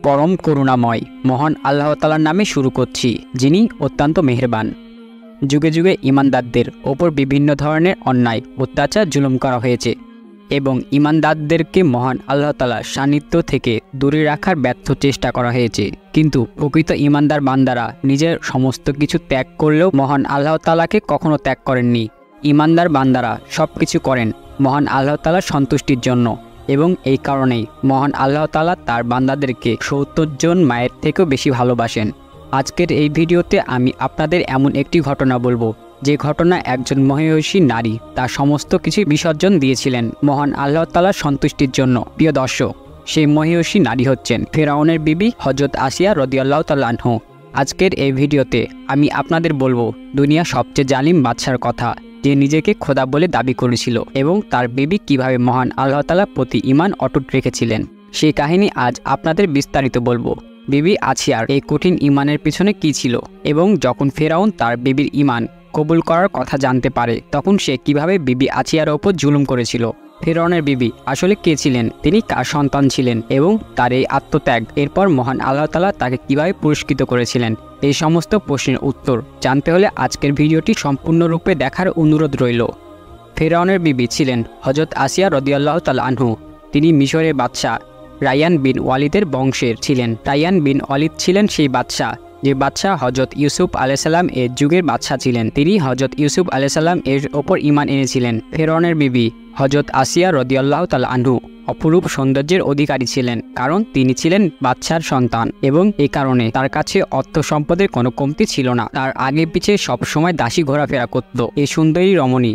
পরম করুণাময় মহান আল্লাহ তাআলার নামে শুরু করছি, যিনি অত্যন্ত মেহেরবান। যুগে যুগে ঈমানদারদের ওপর বিভিন্ন ধরনের অন্যায় অত্যাচার জুলুম করা হয়েছে এবং ঈমানদারদেরকে মহান আল্লাহ তাআলার সান্নিধ্য থেকে দূরে রাখার ব্যর্থ চেষ্টা করা হয়েছে। কিন্তু প্রকৃত ঈমানদার বান্দারা নিজের সমস্ত কিছু ত্যাগ করলেও মহান আল্লাহ তাআলাকে কখনো ত্যাগ করেননি। ঈমানদার বান্দারা সব কিছু করেন মহান আল্লাহ তাআলার সন্তুষ্টির জন্য, এবং এই কারণেই মহান আল্লাহ তাআলা তার বান্দাদেরকে ৭০ জন মায়ের থেকেও বেশি ভালোবাসেন। আজকের এই ভিডিওতে আমি আপনাদের এমন একটি ঘটনা বলবো, যে ঘটনা একজন মহিয়সী নারী তার সমস্ত কিছু বিসর্জন দিয়েছিলেন মহান আল্লাহ তাআলার সন্তুষ্টির জন্য। প্রিয় দর্শক, সেই মহিয়সী নারী হচ্ছেন ফেরাউনের বিবি হযরত আসিয়া রাদিয়াল্লাহু তাআলা আনহা। আজকের এই ভিডিওতে আমি আপনাদের বলবো দুনিয়া সবচেয়ে জালিম বাদশার কথা, যে নিজেকে খোদা বলে দাবি করেছিল এবং তার বিবি কিভাবে মহান আল্লাহ তাআলার প্রতি ঈমান অটুট রেখেছিলেন। সেই কাহিনী আজ আপনাদের বিস্তারিত বলবো। বিবি আসিয়ার এই কঠিন ঈমানের পিছনে কি ছিল, এবং যখন ফেরাউন তার বিবির ঈমান কবুল করার কথা জানতে পারে, তখন সে কিভাবে বিবি আসিয়ার ওপর জুলুম করেছিল। ফেরাউনের বিবি আসলে কে ছিলেন, তিনি কার সন্তান ছিলেন, এবং তার এই আত্মত্যাগ এরপর মহান আল্লাহ তাআলা তাকে কিভাবে পুরস্কৃত করেছিলেন, এই সমস্ত প্রশ্নের উত্তর জানতে হলে আজকের ভিডিওটি সম্পূর্ণরূপে দেখার অনুরোধ রইল। ফেরাউনের বিবি ছিলেন হযরত আসিয়া রাদিয়াল্লাহু তাআলা আনহা। তিনি মিশরের বাদশাহ রায়্যান বিন ওয়ালিদের বংশের ছিলেন। রায়্যান বিন ওয়ালিদ ছিলেন সেই বাদশাহ যে বাদশাহ হযরত ইউসুফ আলাইহিস সালাম এর যুগের বাদশাহ ছিলেন। তিনি হযরত ইউসুফ আলাইহিস সালাম এর ওপর ঈমান এনেছিলেন। ফেরাউনের বিবি হযরত আসিয়া রাদিয়াল্লাহু তাআলা আনহা অপরূপ সৌন্দর্যের অধিকারী ছিলেন, কারণ তিনি ছিলেন বাদশার সন্তান, এবং এই কারণে তার কাছে অর্থ সম্পদের কোনো কমতি ছিল না। তার আগে পিছে সবসময় দাসী ঘোরাফেরা করত এই সুন্দরী রমণী।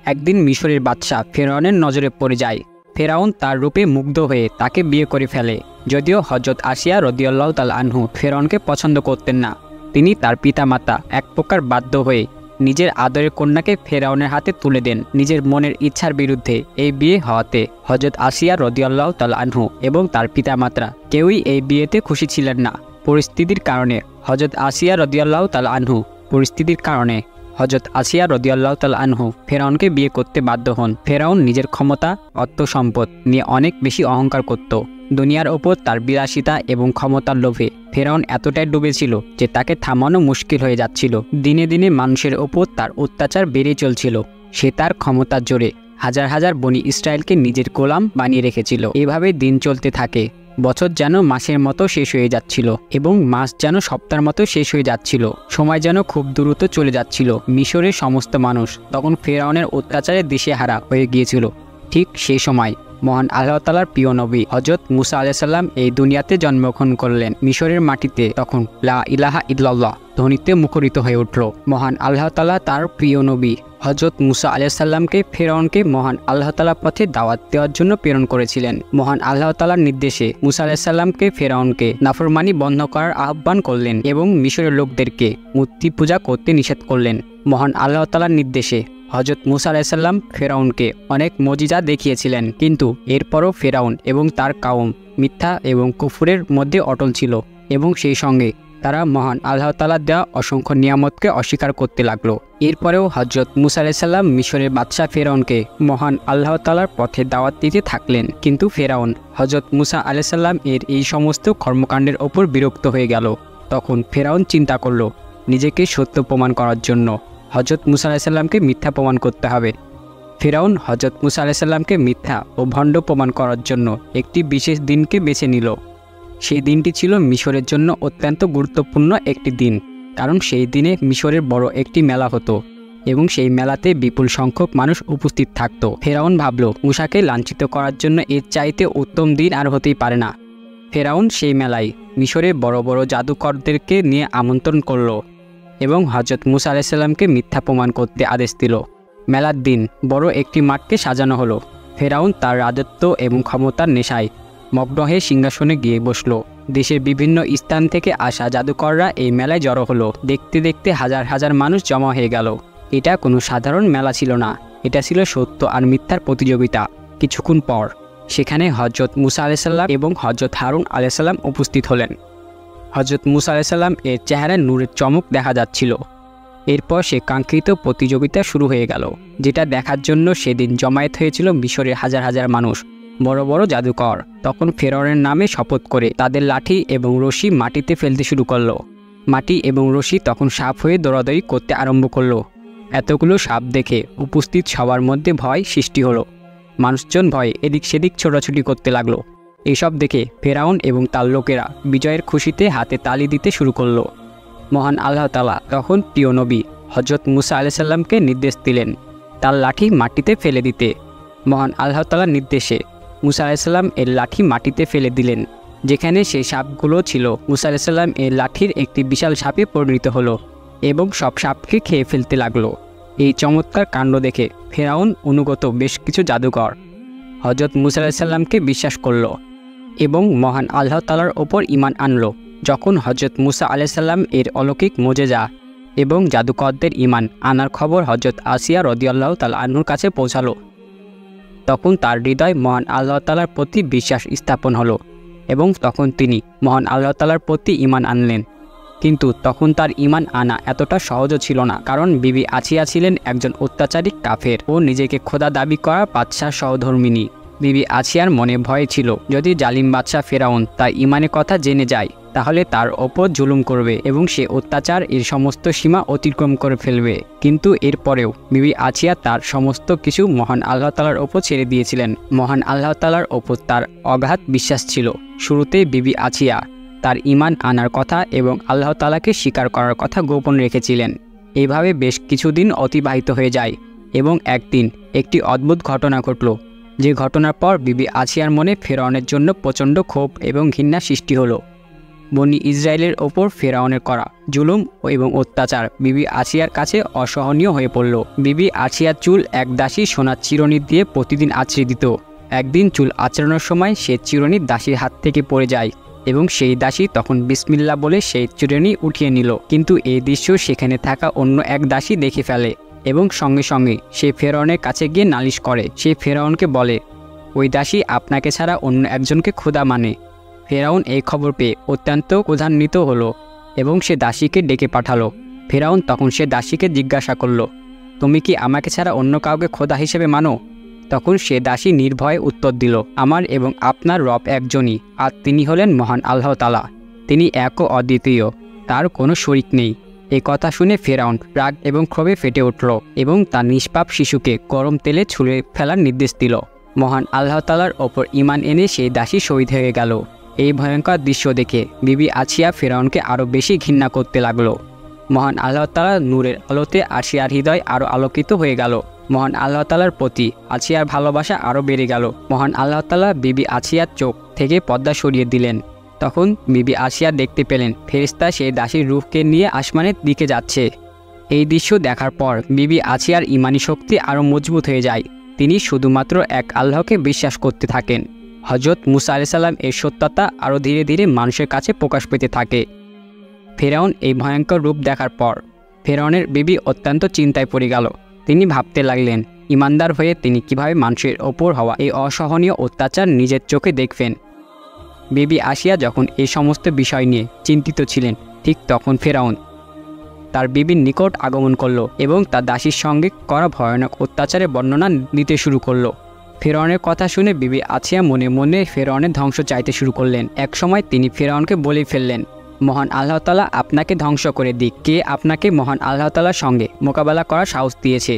একদিন মিশরের বাদশাহ ফেরাউনের নজরে পড়ে যায়। ফেরাউন তার রূপে মুগ্ধ হয়ে তাকে বিয়ে করে ফেলে। যদিও হযরত আসিয়া রাদিয়াল্লাহু তাআলা আনহা ফেরাউনকে পছন্দ করতেন না, তিনি তার পিতামাতা এক প্রকার বাধ্য হয়ে নিজের আদরের কন্যাকে ফেরাউনের হাতে তুলে দেন নিজের মনের ইচ্ছার বিরুদ্ধে। এই বিয়ে হওয়াতে হযরত আসিয়া রাদিয়াল্লাহু তাআলা আনহা এবং তার পিতামাতা কেউই এই বিয়েতে খুশি ছিলেন না। পরিস্থিতির কারণে হযরত আসিয়া রাদিয়াল্লাহু তাআলা আনহা ফেরাউনকে বিয়ে করতে বাধ্য হন। ফেরাউন নিজের ক্ষমতা, অর্থ সম্পদ নিয়ে অনেক বেশি অহংকার করত। দুনিয়ার ওপর তার বিলাসিতা এবং ক্ষমতার লোভে ফেরাউন এতটাই ডুবেছিল যে তাকে থামানো মুশকিল হয়ে যাচ্ছিল। দিনে দিনে মানুষের ওপর তার অত্যাচার বেড়ে চলছিল। সে তার ক্ষমতার জোরে হাজার হাজার বনি ইসরায়েলকে নিজের গোলাম বানিয়ে রেখেছিল। এভাবে দিন চলতে থাকে। বছর যেন মাসের মতো শেষ হয়ে যাচ্ছিল, এবং মাস যেন সপ্তাহের মতো শেষ হয়ে যাচ্ছিল। সময় যেন খুব দ্রুত চলে যাচ্ছিল। মিশরের সমস্ত মানুষ তখন ফেরাউনের অত্যাচারে দিশেহারা হয়ে গিয়েছিল। ঠিক সেই সময় মহান আল্লাহ তাআলার প্রিয় নবী হযরত মুসা আলাইহিস সালাম এই দুনিয়াতে জন্মগ্রহণ করলেন। মিশরের মাটিতে তখন লা ইলাহা ইল্লাল্লাহ ধ্বনিতে মুখরিত হয়ে উঠল। মহান আল্লাহ তাআলা তার প্রিয় নবী হযরত মুসা আলাইহিস সালামকে ফেরাউনকে মহান আল্লাহ তাআলার পথে দাওয়াত দেওয়ার জন্য প্রেরণ করেছিলেন। মহান আল্লাহ তাআলার নির্দেশে মুসা আলাইহিস সালামকে ফেরাউনকে নাফরমানি বন্ধ করার আহ্বান করলেন এবং মিশরের লোকদেরকে মূর্তি পূজা করতে নিষেধ করলেন। মহান আল্লাহ তাআলার নির্দেশে হযরত মুসা আলাইহিস সালাম ফেরাউনকে অনেক মুজিজা দেখিয়েছিলেন, কিন্তু এরপরও ফেরাউন এবং তার কওম মিথ্যা এবং কুফরের মধ্যে অটল ছিল, এবং সেই সঙ্গে তারা মহান আল্লাহ তাআলার দেওয়া অসংখ্য নিয়ামতকে অস্বীকার করতে লাগলো। এরপরেও হযরত মুসা আলাইহিস সালাম মিশরের বাদশাহ ফেরাউনকে মহান আল্লাহ তাআলার পথে দাওয়াত দিতে থাকলেন, কিন্তু ফেরাউন হযরত মুসা আলাইহিস সালাম এর এই সমস্ত কর্মকাণ্ডের ওপর বিরক্ত হয়ে গেল। তখন ফেরাউন চিন্তা করলো নিজেকে সত্য প্রমাণ করার জন্য হযরত মুসা আলাইহিস সালামকে মিথ্যা প্রমাণ করতে হবে। ফেরাউন হযরত মুসা আলাইহিস সালামকে মিথ্যা ও ভণ্ড প্রমাণ করার জন্য একটি বিশেষ দিনকে বেছে নিল। সেই দিনটি ছিল মিশরের জন্য অত্যন্ত গুরুত্বপূর্ণ একটি দিন, কারণ সেই দিনে মিশরের বড় একটি মেলা হতো এবং সেই মেলাতে বিপুল সংখ্যক মানুষ উপস্থিত থাকত। ফেরাউন ভাবল মুসাকে লাঞ্ছিত করার জন্য এর চাইতে উত্তম দিন আর হতেই পারে না। ফেরাউন সেই মেলায় মিশরের বড় বড় জাদুকরদেরকে নিয়ে আমন্ত্রণ করল এবং হযরত মুসা আলাইহিস সালামকে মিথ্যা প্রমাণ করতে আদেশ দিল। মেলার দিন বড় একটি মাঠকে সাজানো হলো। ফেরাউন তার রাজত্ব এবং ক্ষমতার নেশায় মগ্ন হয়ে সিংহাসনে গিয়ে বসল। দেশের বিভিন্ন স্থান থেকে আসা জাদুকররা এই মেলায় জড়ো হলো। দেখতে দেখতে হাজার হাজার মানুষ জমা হয়ে গেল। এটা কোনো সাধারণ মেলা ছিল না, এটা ছিল সত্য আর মিথ্যার প্রতিযোগিতা। কিছুক্ষণ পর সেখানে হযরত মুসা আলাইহিস সালাম এবং হযরত হারুন আলাইহিস সালাম উপস্থিত হলেন। হযরত মুসা আলাইহিস সালাম এর চেহারায় নূরের চমক দেখা যাচ্ছিল। এরপর সে কাঙ্ক্ষিত প্রতিযোগিতা শুরু হয়ে গেল, যেটা দেখার জন্য সেদিন জমায়েত হয়েছিল মিশরের হাজার হাজার মানুষ। বড় বড় জাদুকর তখন ফেরাউনের নামে শপথ করে তাদের লাঠি এবং রশি মাটিতে ফেলতে শুরু করলো। মাটি এবং রশি তখন সাপ হয়ে দৌড়াদৌড়ি করতে আরম্ভ করলো। এতগুলো সাপ দেখে উপস্থিত সবার মধ্যে ভয় সৃষ্টি হলো। মানুষজন ভয়ে এদিক সেদিক ছোটাছুটি করতে লাগলো। এসব দেখে ফেরাউন এবং তার লোকেরা বিজয়ের খুশিতে হাতে তালি দিতে শুরু করলো। মহান আল্লাহ তাআলা তখন প্রিয় নবী হযরত মুসা আলাইহিস সালামকে নির্দেশ দিলেন তার লাঠি মাটিতে ফেলে দিতে। মহান আল্লাহ তাআলার নির্দেশে মুসা আলাইহিস সালাম এর লাঠি মাটিতে ফেলে দিলেন। যেখানে সেই সাপগুলো ছিল, মুসা আলাইহিস সালাম এর লাঠির একটি বিশাল সাপে পরিণত হলো এবং সব সাপকে খেয়ে ফেলতে লাগলো। এই চমৎকার কাণ্ড দেখে ফেরাউন অনুগত বেশ কিছু জাদুকর হযরত মুসা আলাইহিস সালামকে বিশ্বাস করল এবং মহান আল্লাহ তাআলার ওপর ঈমান আনলো। যখন হযরত মুসা আলাইহিস সালাম এর অলৌকিক মুজিজা এবং জাদুকরদের ঈমান আনার খবর হযরত আসিয়া রাদিয়াল্লাহু তাআলা আনহুর কাছে পৌঁছালো, তখন তার হৃদয় মহান আল্লাহ তাআলার প্রতি বিশ্বাস স্থাপন হলো এবং তখন তিনি মহান আল্লাহ তাআলার প্রতি ঈমান আনলেন। কিন্তু তখন তার ঈমান আনা এতটা সহজও ছিল না, কারণ বিবি আসিয়া ছিলেন একজন অত্যাচারী কাফের ও নিজেকে খোদা দাবি করা বাদশাহ সহধর্মিণী। বিবি আসিয়ার মনে ভয় ছিল, যদি জালিম বাদশাহ ফেরাউন তার ঈমানের কথা জেনে যায় তাহলে তার ওপর জুলুম করবে এবং সে অত্যাচার এর সমস্ত সীমা অতিক্রম করে ফেলবে। কিন্তু এরপরেও বিবি আসিয়া তার সমস্ত কিছু মহান আল্লাহ তাআলার ওপর ছেড়ে দিয়েছিলেন। মহান আল্লাহ তাআলার ওপর তার অগাধ বিশ্বাস ছিল। শুরুতেই বিবি আসিয়া তার ঈমান আনার কথা এবং আল্লাহ তাআলাকে স্বীকার করার কথা গোপন রেখেছিলেন। এইভাবে বেশ কিছুদিন অতিবাহিত হয়ে যায় এবং একদিন একটি অদ্ভুত ঘটনা ঘটল, যে ঘটনার পর বিবি আসিয়ার মনে ফেরাউনের জন্য প্রচণ্ড ক্ষোভ এবং ঘৃণা সৃষ্টি হলো। বনি ইসরায়েলের ওপর ফেরাউনের করা জুলুম এবং অত্যাচার বিবি আসিয়ার কাছে অসহনীয় হয়ে পড়ল। বিবি আসিয়ার চুল এক দাসী সোনার চিরুনি দিয়ে প্রতিদিন আঁচড়ে দিত। একদিন চুল আঁচড়ানোর সময় সে চিরুনি দাসীর হাত থেকে পড়ে যায় এবং সেই দাসী তখন বিসমিল্লাহ বলে সেই চিরুনি উঠিয়ে নিল। কিন্তু এই দৃশ্য সেখানে থাকা অন্য এক দাসী দেখে ফেলে এবং সঙ্গে সঙ্গে সে ফেরাউনের কাছে গিয়ে নালিশ করে। সে ফেরাউনকে বলে, ওই দাসী আপনাকে ছাড়া অন্য একজনকে খোদা মানে। ফেরাউন এই খবর পেয়ে অত্যন্ত ক্রোধান্বিত হলো এবং সে দাসীকে ডেকে পাঠালো। ফেরাউন তখন সে দাসীকে জিজ্ঞাসা করল, তুমি কি আমাকে ছাড়া অন্য কাউকে খোদা হিসেবে মানো? তখন সে দাসী নির্ভয়ে উত্তর দিল, আমার এবং আপনার রব একজনই, আর তিনি হলেন মহান আল্লাহ তাআলা। তিনি এক ও অদ্বিতীয়, তার কোনো শরিক নেই। এই কথা শুনে ফেরাউন রাগ এবং ক্ষোভে ফেটে উঠল এবং তার নিষ্পাপ শিশুকে গরম তেলে ছুঁড়ে ফেলার নির্দেশ দিল। মহান আল্লাহ তাআলার ওপর ঈমান এনে সেই দাসী শহীদ হয়ে গেল। এই ভয়ঙ্কর দৃশ্য দেখে বিবি আসিয়া ফেরাউনকে আরও বেশি ঘৃণা করতে লাগলো। মহান আল্লাহ তাআলার নূরের আলোতে আসিয়ার হৃদয় আরও আলোকিত হয়ে গেল। মহান আল্লাহ তাআলার প্রতি আসিয়ার ভালোবাসা আরও বেড়ে গেল। মহান আল্লাহ তাআলা বিবি আসিয়ার চোখ থেকে পর্দা সরিয়ে দিলেন। তখন বিবি আসিয়া দেখতে পেলেন ফেরেশতা সেই দাসীর রূহকে নিয়ে আসমানের দিকে যাচ্ছে। এই দৃশ্য দেখার পর বিবি আসিয়ার ঈমানি শক্তি আরও মজবুত হয়ে যায়। তিনি শুধুমাত্র এক আল্লাহকে বিশ্বাস করতে থাকেন। হযরত মুসা আলাইহিস সালাম এর সত্যতা আরও ধীরে ধীরে মানুষের কাছে প্রকাশ পেতে থাকে। ফেরাউন এই ভয়ঙ্কর রূপ দেখার পর ফেরাউনের বিবি অত্যন্ত চিন্তায় পড়ে গেল। তিনি ভাবতে লাগলেন, ইমানদার হয়ে তিনি কিভাবে মানুষের ওপর হওয়া এই অসহনীয় অত্যাচার নিজের চোখে দেখবেন। বিবি আসিয়া যখন এই সমস্ত বিষয় নিয়ে চিন্তিত ছিলেন, ঠিক তখন ফেরাউন তার বিবির নিকট আগমন করল এবং তার দাসীর সঙ্গে করা ভয়ানক অত্যাচারের বর্ণনা দিতে শুরু করল। ফেরাউনের কথা শুনে বিবি আসিয়া মনে মনে ফেরাউনের ধ্বংস চাইতে শুরু করলেন। একসময় তিনি ফেরাউনকে বলে ফেললেন, মহান আল্লাহ তাআলা আপনাকে ধ্বংস করে দিক। কে আপনাকে মহান আল্লাহ তাআলার সঙ্গে মোকাবেলা করার সাহস দিয়েছে?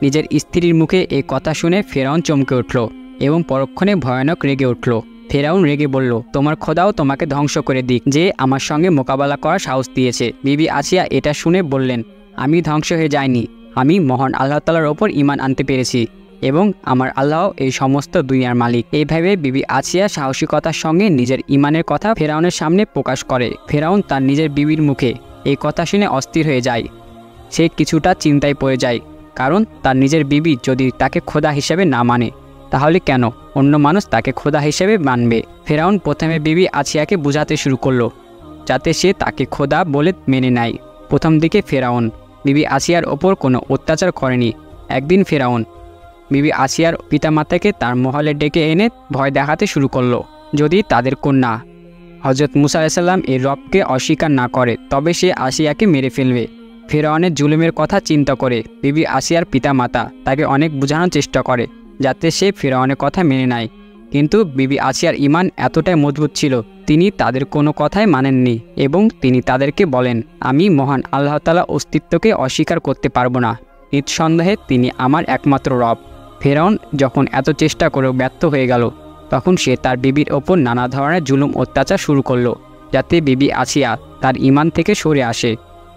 নিজের স্ত্রীর মুখে এই কথা শুনে ফেরাউন চমকে উঠল এবং পরক্ষণে ভয়ানক রেগে উঠল। ফেরাউন রেগে বলল, তোমার খোদাও তোমাকে ধ্বংস করে দিক, যে আমার সঙ্গে মোকাবেলা করার সাহস দিয়েছে। বিবি আসিয়া এটা শুনে বললেন, আমি ধ্বংস হয়ে যাইনি, আমি মহান আল্লাহ তাআলার ওপর ঈমান আনতে পেরেছি এবং আমার আল্লাহ এই সমস্ত দুনিয়ার মালিক। এইভাবে বিবি আসিয়া সাহসিকতার সঙ্গে নিজের ঈমানের কথা ফেরাউনের সামনে প্রকাশ করে। ফেরাউন তার নিজের বিবির মুখে এই কথা শুনে অস্থির হয়ে যায়। সে কিছুটা চিন্তায় পড়ে যায়, কারণ তার নিজের বিবি যদি তাকে খোদা হিসেবে না মানে তাহলে কেন অন্য মানুষ তাকে খোদা হিসেবে মানবে? ফেরাউন প্রথমে বিবি আসিয়াকে বোঝাতে শুরু করলো যাতে সে তাকে খোদা বলে মেনে নেয়। প্রথম দিকে ফেরাউন বিবি আসিয়ার ওপর কোনো অত্যাচার করেনি। একদিন ফেরাউন বিবি আসিয়ার পিতামাতাকে তার মহলে ডেকে এনে ভয় দেখাতে শুরু করলো, যদি তাদের কন্যা হযরত মুসা আলাইহিস সালাম এর রবকে অস্বীকার না করে তবে সে আসিয়াকে মেরে ফেলবে। ফেরাউনের জুলুমের কথা চিন্তা করে বিবি আসিয়ার পিতামাতা তাকে অনেক বোঝানোর চেষ্টা করে যাতে সে ফেরাউনের কথা মেনে নেয়, কিন্তু বিবি আসিয়ার ঈমান এতটাই মজবুত ছিল, তিনি তাদের কোনো কথাই মানেননি এবং তিনি তাদেরকে বলেন, আমি মহান আল্লাহ তাআলার অস্তিত্বকে অস্বীকার করতে পারবো না। নিঃসন্দেহে তিনি আমার একমাত্র রব। ফেরাউন যখন এত চেষ্টা করেও ব্যর্থ হয়ে গেল, তখন সে তার বিবির ওপর নানা ধরনের জুলুম অত্যাচার শুরু করলো, যাতে বিবি আসিয়া তার ঈমান থেকে সরে আসে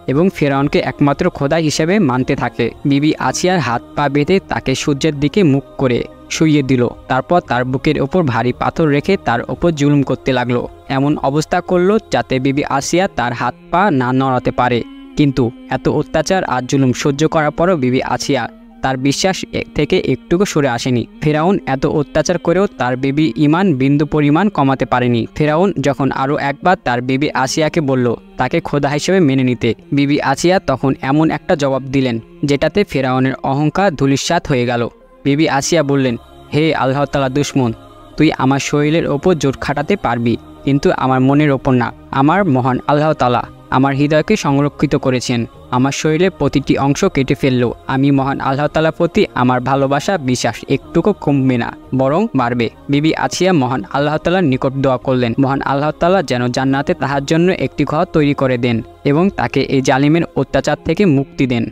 এবং ফেরাউনকে একমাত্র খোদা হিসেবে মানতে থাকে। বিবি আসিয়ার হাত পা বেঁধে তাকে সূর্যের দিকে মুখ করে শুইয়ে দিল। তারপর তার বুকের ওপর ভারী পাথর রেখে তার ওপর জুলুম করতে লাগলো। এমন অবস্থা করলো যাতে বিবি আসিয়া তার হাত পা না নড়াতে পারে। কিন্তু এত অত্যাচার আর জুলুম সহ্য করার পরও বিবি আসিয়া তার বিশ্বাস থেকে একটুকু সরে আসেনি। ফেরাউন এত অত্যাচার করেও তার বিবি ঈমান বিন্দু পরিমাণ কমাতে পারেনি। ফেরাউন যখন আরও একবার তার বিবি আসিয়াকে বলল তাকে খোদা হিসেবে মেনে নিতে, বিবি আসিয়া তখন এমন একটা জবাব দিলেন যেটাতে ফেরাউনের অহংকার ধূলিসাৎ হয়ে গেল। বিবি আসিয়া বললেন, হে আল্লাহ তাআলা দুশমন, তুই আমার শরীরের ওপর জোর খাটাতে পারবি, কিন্তু আমার মনের ওপর না। আমার মহান আল্লাহ তাআলা আমার হৃদয়কে সংরক্ষিত করেছেন। আমার শরীরের প্রতিটি অংশ কেটে ফেললেও আমি মহান আল্লাহ তাআলার প্রতি আমার ভালোবাসা বিশ্বাস একটুকু কমবে না, বরং বাড়বে। বিবি আসিয়া মহান আল্লাহ তাআলার নিকট দোয়া করলেন, মহান আল্লাহ তাআলা যেন জান্নাতে তাহার জন্য একটি ঘর তৈরি করে দেন এবং তাকে এই জালিমের অত্যাচার থেকে মুক্তি দেন।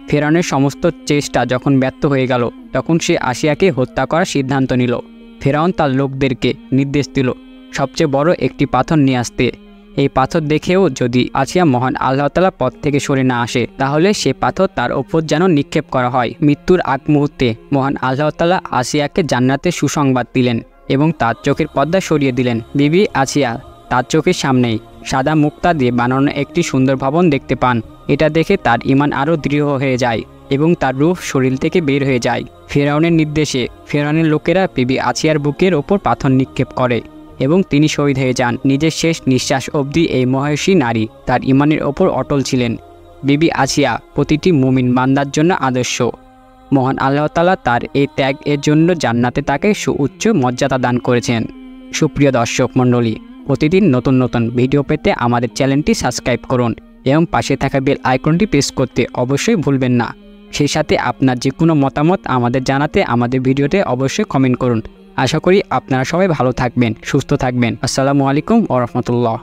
ফেরাউনের সমস্ত চেষ্টা যখন ব্যর্থ হয়ে গেল, তখন সে আসিয়াকে হত্যা করার সিদ্ধান্ত নিল। ফেরাউন তার লোকদেরকে নির্দেশ দিল সবচেয়ে বড় একটি পাথর নিয়ে আসতে। এই পাথর দেখেও যদি আসিয়া মহান আল্লাহ তাআলার পথ থেকে সরে না আসে, তাহলে সে পাথর তার ওপর যেন নিক্ষেপ করা হয়। মৃত্যুর আগ মুহূর্তে মহান আল্লাহ তাআলা আসিয়াকে জান্নাতে সুসংবাদ দিলেন এবং তার চোখের পর্দা সরিয়ে দিলেন। বিবি আসিয়া তার চোখের সামনেই সাদা মুক্তা দিয়ে বানানো একটি সুন্দর ভবন দেখতে পান। এটা দেখে তার ঈমান আরও দৃঢ় হয়ে যায় এবং তার রূহ শরীর থেকে বের হয়ে যায়। ফেরাউনের নির্দেশে ফেরাউনের লোকেরা বিবি আসিয়ার বুকের ওপর পাথর নিক্ষেপ করে এবং তিনি শহীদ হয়ে যান। নিজের শেষ নিঃশ্বাস অবধি এই মহেশী নারী তার ঈমানের ওপর অটল ছিলেন। বিবি আসিয়া প্রতিটি মুমিন বান্দার জন্য আদর্শ। মহান আল্লাহ তাআলা তার এই ত্যাগ এর জন্য জান্নাতে তাকে সুউচ্চ মর্যাদা দান করেছেন। সুপ্রিয় দর্শক মণ্ডলী, প্রতিদিন নতুন নতুন ভিডিও পেতে আমাদের চ্যানেলটি সাবস্ক্রাইব করুন এবং পাশে থাকা বেল আইকনটি প্রেস করতে অবশ্যই ভুলবেন না। সেই সাথে আপনার যে কোনো মতামত আমাদের জানাতে আমাদের ভিডিওতে অবশ্যই কমেন্ট করুন। আশা করি আপনারা সবাই ভালো থাকবেন, সুস্থ থাকবেন। আসসালামু আলাইকুম ওয়া রাহমাতুল্লাহ।